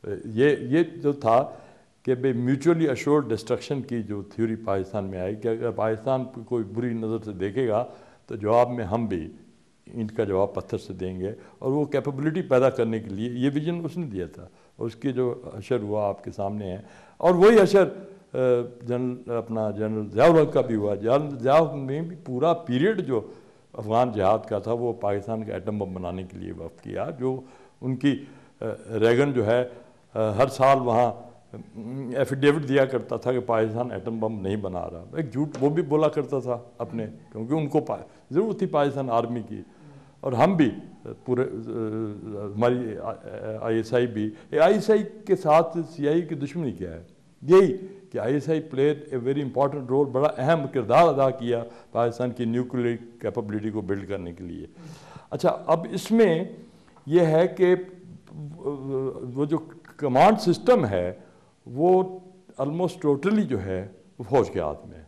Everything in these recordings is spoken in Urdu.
یہ جو تھا کہ بھئی میوچولی اشورڈ ڈسٹرکشن کی جو تھیوری پاکستان میں آئی کہ اگر پاکستان کو کوئی بری نظر سے دیکھے گا تو جواب میں ہم بھی اینٹ کا جواب پتھر سے دیں گے، اور وہ کیپیبلٹی پیدا کرنے کے لیے یہ ویژن اس نے دیا تھا، اور اس کی جو اشر ہوا آپ کے سامنے ہے، اور وہی اشر جنرل ضیاء الحق کا بھی ہوا۔ جنرل ضیاء الحق نے بھی پورا پیریڈ جو افغان جہاد کا تھا وہ پاکستان کا ایٹم بم بنانے کے لیے وقف کیا، جو ان کی ریگن جو ہے ہر سال وہاں ایفیڈیوٹ دیا کرتا تھا کہ پاکستان ایٹم بم نہیں بنا رہا، ایک جھوٹ وہ بھی بولا کرتا تھا اپنے، کیونکہ ان کو ضرورت تھی پاکستان آرمی کی، اور ہم بھی پورے ہماری آئی ایس آئی بھی، آئی ایس آئی کے ساتھ سی آئی کی دشمنی کیا ہے؟ یہی کہ I S I played a very important role, بڑا اہم کردار ادا کیا پاکستان کی نیوکلیئر کیپیبلٹی کو بلڈ کرنے کے لیے۔ اچھا، اب اس میں یہ ہے کہ وہ جو کمانڈ سسٹم ہے وہ آلموسٹ ٹوٹلی جو ہے وہ فوج کے ہاتھ میں ہے،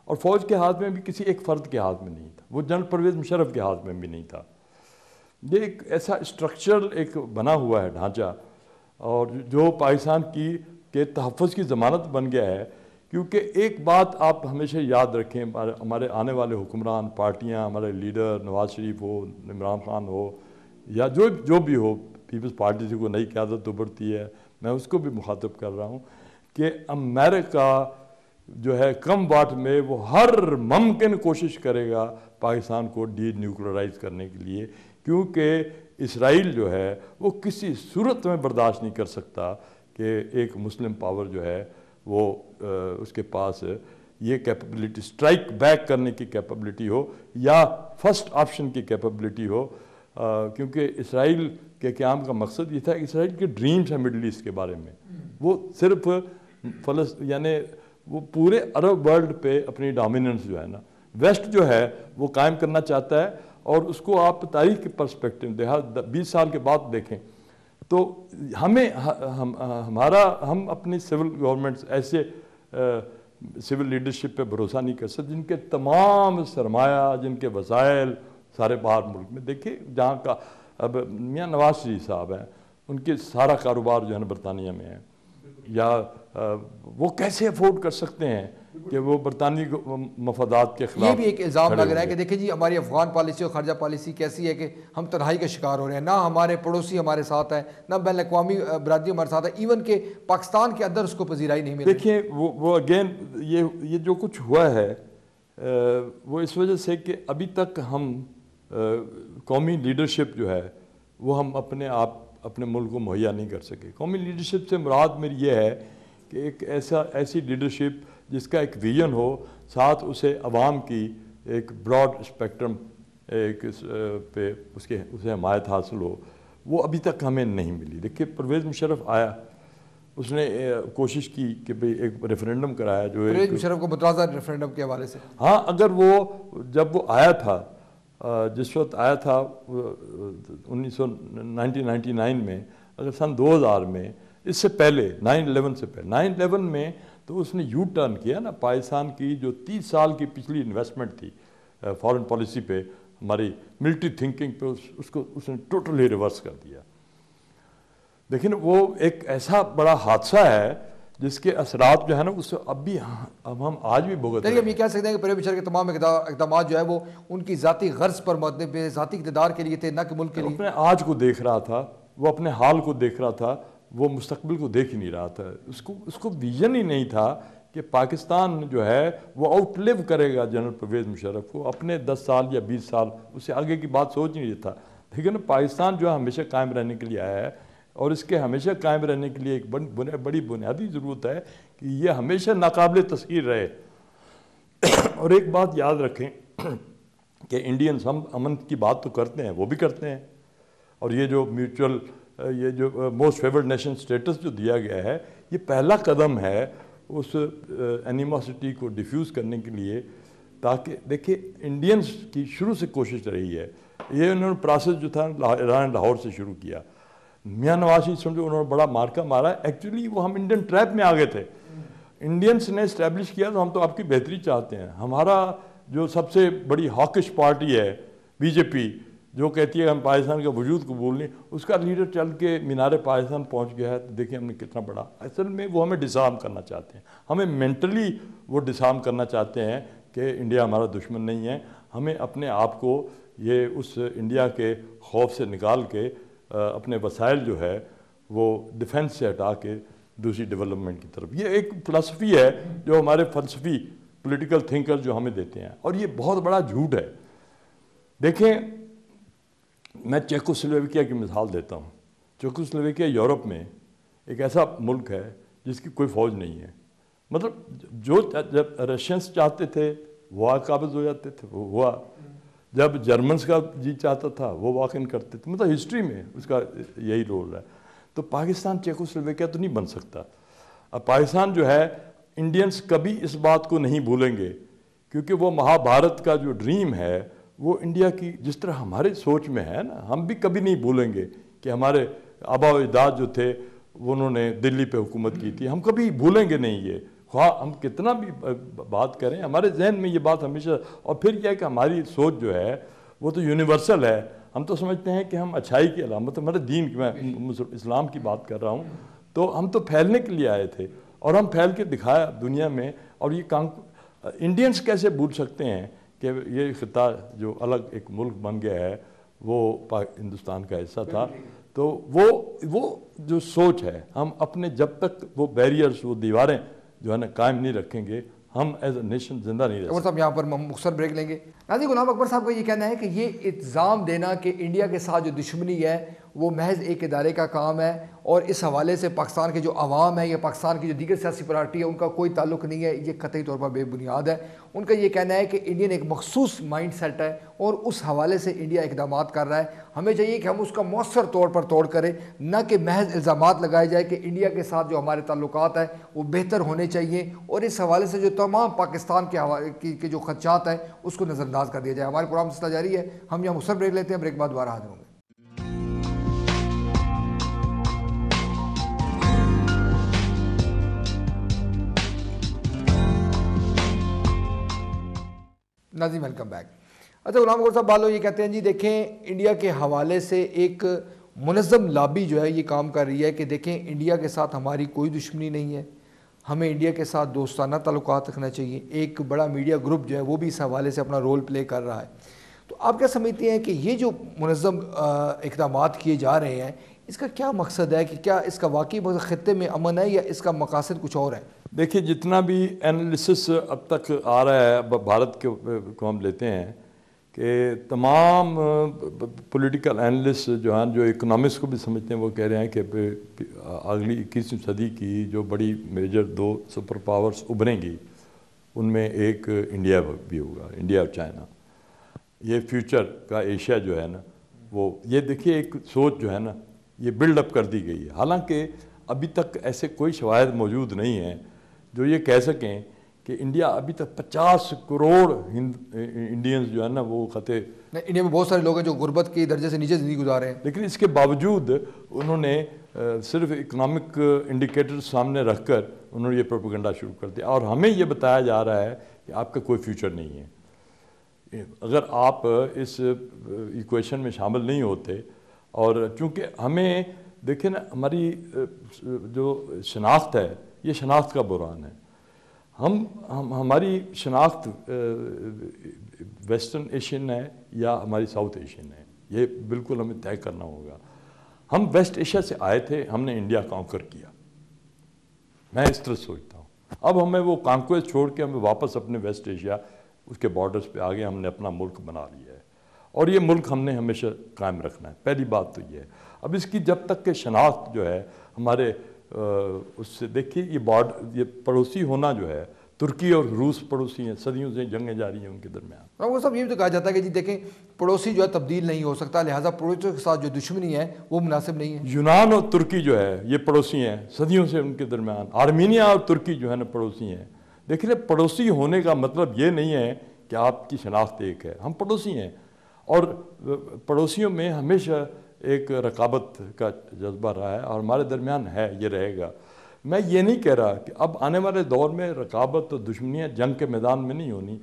اور فوج کے ہاتھ میں بھی کسی ایک فرد کے ہاتھ میں نہیں تھا، وہ جنرل پرویز مشرف کے ہاتھ میں بھی نہیں تھا۔ یہ ایک ایسا اسٹرکچرل ایک بنا ہوا ہے ڈھانچہ، اور جو پاکستان کے تحفظ کی ضمانت بن گیا ہے، کیونکہ ایک بات آپ ہمیشہ یاد رکھیں، ہمارے آنے والے حکمران پارٹیاں، ہمارے لیڈر نواز شریف ہو، عمران خان ہو، یا جو بھی ہو، پیپلز پارٹی سے کوئی نئی قیادت ابھرتی ہے، میں اس کو بھی مخاطب کر رہا ہوں کہ امریکہ جو ہے کم واٹ میں وہ ہر ممکن کوشش کرے گا پاکستان کو ڈی نیوکلرائز کرنے کے لیے، کیونکہ اسرائیل جو ہے وہ کسی صورت میں برداشت نہیں کر سکتا کہ ایک مسلم پاور جو ہے وہ اس کے پاس یہ کیپیبلٹی اسٹرائک بیک کرنے کی کیپیبلٹی ہو، یا فرسٹ آپشن کی کیپیبلٹی ہو، کیونکہ اسرائیل کے قیام کا مقصد یہ تھا کہ اسرائیل کے ڈریمز ہیں مڈل ایسٹ کے بارے میں، وہ صرف یعنی وہ پورے عرب ورلڈ پہ اپنی ڈومیننس جو ہے نا، ویسٹ جو ہے وہ قائم کرنا چاہتا ہے، اور اس کو آپ تاریخ کے پرسپیکٹو 20 سال کے بعد دیکھیں تو ہم اپنی سول گورنمنٹس ایسے سول لیڈرشپ پہ بھروسہ نہیں کر سکتے جن کے تمام سرمایہ، جن کے وسائل سارے باہر ملک میں، دیکھیں جہاں کا اب میاں نواز شریف صاحب ہیں، ان کے سارا کاروبار جو ہے نا برطانیہ میں ہے، یا وہ کیسے افورڈ کر سکتے ہیں کہ وہ برطانوی مفادات کے خلاف؟ یہ بھی ایک الزام لگ رہا ہے کہ دیکھیں جی ہماری افغان پالیسی اور خارجہ پالیسی کیسی ہے کہ ہم تنہائی کا شکار ہو رہے ہیں، نہ ہمارے پڑوسی ہمارے ساتھ ہیں، نہ بین الاقوامی برادری ہمارے ساتھ ہے، ایون کہ پاکستان کے اندر اس کو پذیرائی نہیں مل رہی۔ دیکھیں وہ اگین یہ جو کچھ ہوا ہے وہ اس وجہ سے کہ ابھی تک ہم قومی لیڈرشپ جو ہے وہ ہم اپنے ملک کو مہیا نہیں کر سکے۔ قومی لیڈرشپ سے مراد میری یہ ہے کہ ایک ایسی لیڈرشپ جس کا ایک ویژن ہو، ساتھ اسے عوام کی ایک براڈ اسپیکٹرم ایک پہ اسے حمایت حاصل ہو، وہ ابھی تک ہمیں نہیں ملی۔ دیکھیے پرویز مشرف آیا، اس نے کوشش کی کہ بھئی ایک ریفرینڈم کرایا جو پرویز مشرف کو متنازع ریفرینڈم کے حوالے سے، ہاں اگر وہ جب وہ آیا تھا، جس وقت آیا تھا 1999 میں، اگر سن 2000 میں، اس سے پہلے 9/11 سے پہلے 9/11 میں تو اس نے یو ٹرن کیا نا، پاکستان کی جو 30 سال کی پچھلی انویسٹمنٹ تھی فارن پالیسی پہ، ہماری ملٹری تھنکنگ پہ، اس نے ٹوٹلی ریورس کر دیا۔ لیکن وہ ایک ایسا بڑا حادثہ ہے جس کے اثرات جو ہے نا اس اب ہم آج بھی بھگت رہے ہیں۔ ہم یہ کہہ سکتے ہیں کہ پرویز مشرف کے تمام اقدامات جو ہے وہ ان کی ذاتی غرض پر مبنی، ذاتی اقتدار کے لیے تھے، نہ کہ ملک کے لیے۔ اپنے آج کو دیکھ رہا تھا، وہ اپنے حال کو دیکھ رہا تھا، وہ مستقبل کو دیکھ ہی نہیں رہا تھا۔ اس کو ویژن ہی نہیں تھا کہ پاکستان جو ہے وہ آؤٹ لیو کرے گا جنرل پرویز مشرف کو، اپنے 10 سال یا 20 سال، اس سے آگے کی بات سوچ نہیں تھا۔ لیکن پاکستان جو ہے ہمیشہ قائم رہنے کے لیے آیا ہے، اور اس کے ہمیشہ قائم رہنے کے لیے ایک بڑی بنیادی ضرورت ہے کہ یہ ہمیشہ ناقابل تسخیر رہے۔ اور ایک بات یاد رکھیں کہ انڈینز ہم امن کی بات تو کرتے ہیں، وہ بھی کرتے ہیں، اور یہ جو میوچل یہ جو موسٹ فیورڈ نیشن سٹیٹس جو دیا گیا ہے، یہ پہلا قدم ہے اس اینیموسٹی کو ڈیفیوز کرنے کے لیے، تاکہ دیکھیں انڈینز کی شروع سے کوشش رہی ہے، یہ انہوں نے پروسیس جو تھا لاہور سے شروع کیا۔ میاں نواز شریف سمجھو انہوں نے بڑا مارکا مارا، ایکچولی وہ ہم انڈین ٹریپ میں آ گئے تھے۔ انڈینس نے اسٹیبلش کیا تو ہم تو آپ کی بہتری چاہتے ہیں، ہمارا جو سب سے بڑی ہاکش پارٹی ہے بی جے پی، جو کہتی ہے ہم پاکستان کا وجود قبول نہیں، اس کا لیڈر چل کے مینار پاکستان پہنچ گیا ہے، تو دیکھیں ہم نے کتنا بڑا، اصل میں وہ ہمیں ڈسارم کرنا چاہتے ہیں، ہمیں مینٹلی وہ ڈسارم کرنا چاہتے ہیں کہ انڈیا ہمارا دشمن نہیں ہے، ہمیں اپنے آپ کو یہ اس انڈیا کے خوف سے نکال کے اپنے وسائل جو ہے وہ ڈیفنس سے ہٹا کے دوسری ڈیولپمنٹ کی طرف، یہ ایک فلسفی ہے جو ہمارے فلسفی پولیٹیکل تھنکر جو ہمیں دیتے ہیں، اور یہ بہت بڑا جھوٹ ہے۔ دیکھیں میں چیکوسلوواکیہ کی مثال دیتا ہوں۔ چیکوسلوواکیہ یورپ میں ایک ایسا ملک ہے جس کی کوئی فوج نہیں ہے، مطلب جو جب رشینس چاہتے تھے وہ قابض ہو جاتے تھے، وہ ہوا، جب جرمنس کا جی چاہتا تھا وہ واک ان کرتے تھے، مطلب ہسٹری میں اس کا یہی رول ہے۔ تو پاکستان چیکوسلوواکیہ تو نہیں بن سکتا۔ اب پاکستان جو ہے، انڈینس کبھی اس بات کو نہیں بھولیں گے، کیونکہ وہ مہا بھارت کا جو ڈریم ہے وہ انڈیا کی جس طرح ہمارے سوچ میں ہے نا، ہم بھی کبھی نہیں بھولیں گے کہ ہمارے آبا و اجداد جو تھے انہوں نے دلی پہ حکومت کی تھی، ہم کبھی بھولیں گے نہیں یہ، خواہ ہم کتنا بھی بات کریں، ہمارے ذہن میں یہ بات ہمیشہ۔ اور پھر یہ ہے کہ ہماری سوچ جو ہے وہ تو یونیورسل ہے، ہم تو سمجھتے ہیں کہ ہم اچھائی کی علامت، ہمارے دین کی، میں اسلام کی بات کر رہا ہوں، تو ہم تو پھیلنے کے لیے آئے تھے اور ہم پھیل کے دکھایا دنیا میں۔ اور یہ انڈینس کیسے بھول سکتے ہیں کہ یہ خطہ جو الگ ایک ملک بن گیا ہے وہ ہندوستان کا حصہ تھا؟ تو وہ جو سوچ ہے، ہم اپنے جب تک وہ بیریئرز، وہ دیواریں جو ہے نا قائم نہیں رکھیں گے، ہم ایز اے نیشن زندہ نہیں رہ سکتے۔ اکبر صاحب یہاں پر مختصر بریک لیں گے۔ ناظرین، غلام اکبر صاحب کا یہ کہنا ہے کہ یہ الزام دینا کہ انڈیا کے ساتھ جو دشمنی ہے وہ محض ایک ادارے کا کام ہے، اور اس حوالے سے پاکستان کے جو عوام ہے یا پاکستان کی جو دیگر سیاسی پارٹی ہے ان کا کوئی تعلق نہیں ہے، یہ قطعی طور پر بے بنیاد ہے۔ ان کا یہ کہنا ہے کہ انڈین ایک مخصوص مائنڈ سیٹ ہے اور اس حوالے سے انڈیا اقدامات کر رہا ہے۔ ہمیں چاہیے کہ ہم اس کا مؤثر طور پر توڑ کریں، نہ کہ محض الزامات لگائے جائے کہ انڈیا کے ساتھ جو ہمارے تعلقات ہیں وہ بہتر ہونے چاہیے، اور اس حوالے سے جو تمام پاکستان کے جو خدشات ہیں اس کو نظر انداز کر دیا جائے۔ ہمارے پروگرام سلسلہ جاری ہے، ہم یہاں مختصر بریک لیتے ہیں، بریک بعد دوبارہ حاضر ہوں گے۔ ناظرین ویلکم بیک۔ اچھا غلام اکبر صاحب بالو یہ کہتے ہیں جی دیکھیں انڈیا کے حوالے سے ایک منظم لابی جو ہے یہ کام کر رہی ہے کہ دیکھیں انڈیا کے ساتھ ہماری کوئی دشمنی نہیں ہے، ہمیں انڈیا کے ساتھ دوستانہ تعلقات رکھنا چاہیے۔ ایک بڑا میڈیا گروپ جو ہے وہ بھی اس حوالے سے اپنا رول پلے کر رہا ہے۔ تو آپ کیا سمجھتے ہیں کہ یہ جو منظم اقدامات کیے جا رہے ہیں اس کا کیا مقصد ہے، کہ کیا اس کا واقعی خطے میں امن ہے یا اس کا مقاصد کچھ اور ہے؟ دیکھیے جتنا بھی انالیسس اب تک آ رہا ہے بھارت کے کو ہم لیتے ہیں کہ تمام پولیٹیکل انالسٹ جو ہیں، جو اکنامکس کو بھی سمجھتے ہیں، وہ کہہ رہے ہیں کہ اگلی 21ویں صدی کی جو بڑی میجر 2 سپر پاورز ابھریں گی ان میں ایک انڈیا بھی ہوگا، انڈیا اور چائنا۔ یہ فیوچر کا ایشیا جو ہے نا، وہ یہ دیکھیے ایک سوچ جو ہے نا یہ بلڈ اپ کر دی گئی ہے، حالانکہ ابھی تک ایسے کوئی شواہد موجود نہیں ہیں جو یہ کہہ سکیں کہ انڈیا ابھی تک 50 کروڑ انڈینز جو ہے نا وہ خطے، انڈیا میں بہت سارے لوگ ہیں جو غربت کے درجے سے نیچے زندگی گزارے ہیں، لیکن اس کے باوجود انہوں نے صرف اکنامک انڈیکیٹر سامنے رکھ کر انہوں نے یہ پروپیگنڈا شروع کر دیا، اور ہمیں یہ بتایا جا رہا ہے کہ آپ کا کوئی فیوچر نہیں ہے اگر آپ اس ایکویشن میں شامل نہیں ہوتے۔ اور چونکہ ہمیں دیکھیں نا ہماری جو شناخت ہے یہ شناخت کا بحران ہے، ہماری شناخت ویسٹرن ایشین ہے یا ہماری ساؤتھ ایشین ہے، یہ بالکل ہمیں طے کرنا ہوگا۔ ہم ویسٹ ایشیا سے آئے تھے، ہم نے انڈیا کانکر کیا، میں اس طرح سوچتا ہوں۔ اب ہمیں وہ کانکویسٹ چھوڑ کے ہمیں واپس اپنے ویسٹ ایشیا اس کے بارڈرز پہ آگے ہم نے اپنا ملک بنا لیا ہے، اور یہ ملک ہم نے ہمیشہ قائم رکھنا ہے۔ پہلی بات تو یہ ہے۔ اب اس کی جب تک کہ شناخت جو ہے ہمارے اس سے دیکھیے یہ پڑوسی ہونا جو ہے، ترکی اور روس پڑوسی ہیں، صدیوں سے جنگیں جاری ہیں ان کے درمیان۔ وہ سب یہ تو کہا جاتا ہے کہ جی دیکھیں پڑوسی جو ہے تبدیل نہیں ہو سکتا، لہٰذا پڑوسیوں کے ساتھ جو دشمنی ہے وہ مناسب نہیں ہے۔ یونان اور ترکی جو ہے یہ پڑوسی ہیں صدیوں سے ان کے درمیان، آرمینیا اور ترکی جو ہے نا پڑوسی ہیں۔ دیکھیے پڑوسی ہونے کا مطلب یہ نہیں ہے کہ آپ کی شناخت ایک ہے، ہم پڑوسی ہیں، اور پڑوسیوں میں ہمیشہ ایک رقابت کا جذبہ رہا ہے اور ہمارے درمیان ہے، یہ رہے گا۔ میں یہ نہیں کہہ رہا کہ اب آنے والے دور میں رقابت اور دشمنیاں جنگ کے میدان میں نہیں ہونی،